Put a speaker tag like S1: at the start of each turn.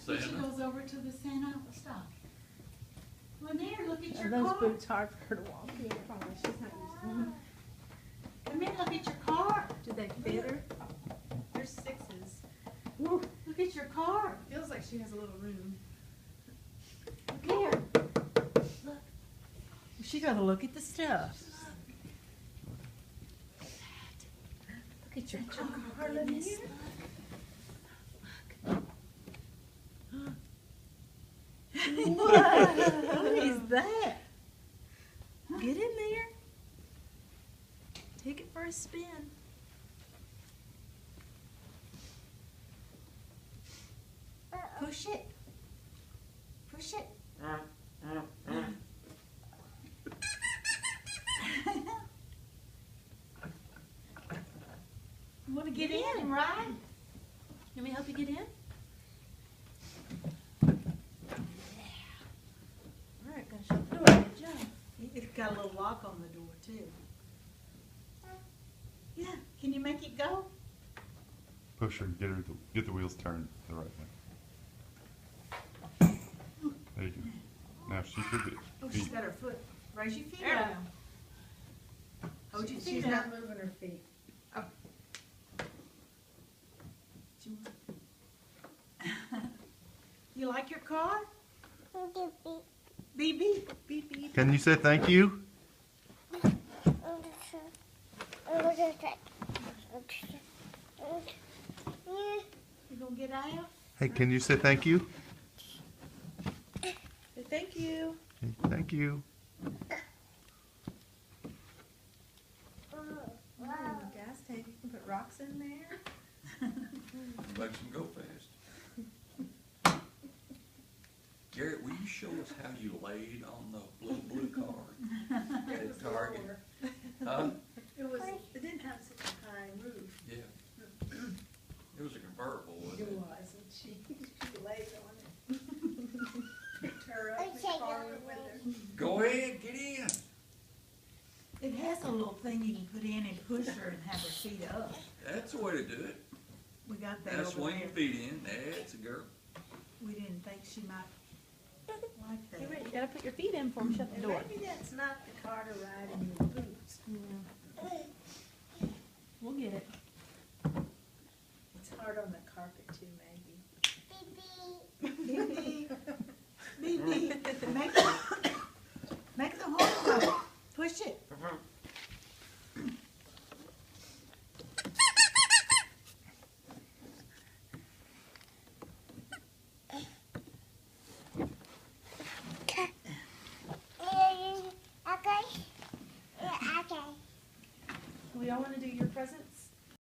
S1: Santa.
S2: She goes over to the Santa. Stop. Lanier, look at your
S3: Those
S2: car.
S3: boots hard for her to walk in. Probably she's not used to them.
S2: Come in, look at your car.
S3: Do they fit her?
S4: There's sixes.
S2: Look at your car.
S4: Feels like she has a little room.
S2: Look here. Look. She gotta look at the stuff. Look at your car. Goodness. What is that?
S3: Get in there. Take it for a spin.
S2: Push it. Push it. You want to get in and ride?
S3: Let me help you get in? Alright, gonna shut the door. Good job.
S2: It's got a little lock on the door too. Yeah, can you make it go?
S1: Push her, get the wheels turned the right way. There you go. Now she could be.
S2: Oh, she's got her foot. Raise your feet
S4: There we
S2: up.
S4: go.
S2: Hold your
S4: She's
S2: feet up.
S4: not moving her feet.
S2: You like your car? Beep beep. Beep beep.
S1: Can you say thank you?
S2: You gonna get out?
S1: Hey, can you say thank you?
S3: Thank you.
S1: Hey, thank you.
S3: Gas tank. You can put rocks in there.
S5: Makes them go fast. Garrett, will you show us how you laid on the little blue card at Target? Huh?
S4: It didn't have such a high roof.
S5: Yeah. It was a convertible, wasn't
S4: It
S5: it?
S4: was, and she laid on it. Picked her up in the car with her.
S5: Go ahead, get in.
S2: It has a little thing you can put in and push her and have her feet up.
S5: That's the way to do it.
S2: We got that
S5: Now
S2: over
S5: swing your
S2: there.
S5: feet in. That's a girl.
S2: We didn't think she might like
S3: Hey,
S2: that.
S3: you gotta put your feet in for them. Shut the
S4: And
S3: door.
S4: maybe that's not the car to ride in your boots.
S3: Yeah. We'll get it.
S4: It's hard on the carpet too, maybe.
S2: Beep beep. Beep beep. Make the horn go. Push it.
S3: We all wanna do your presents?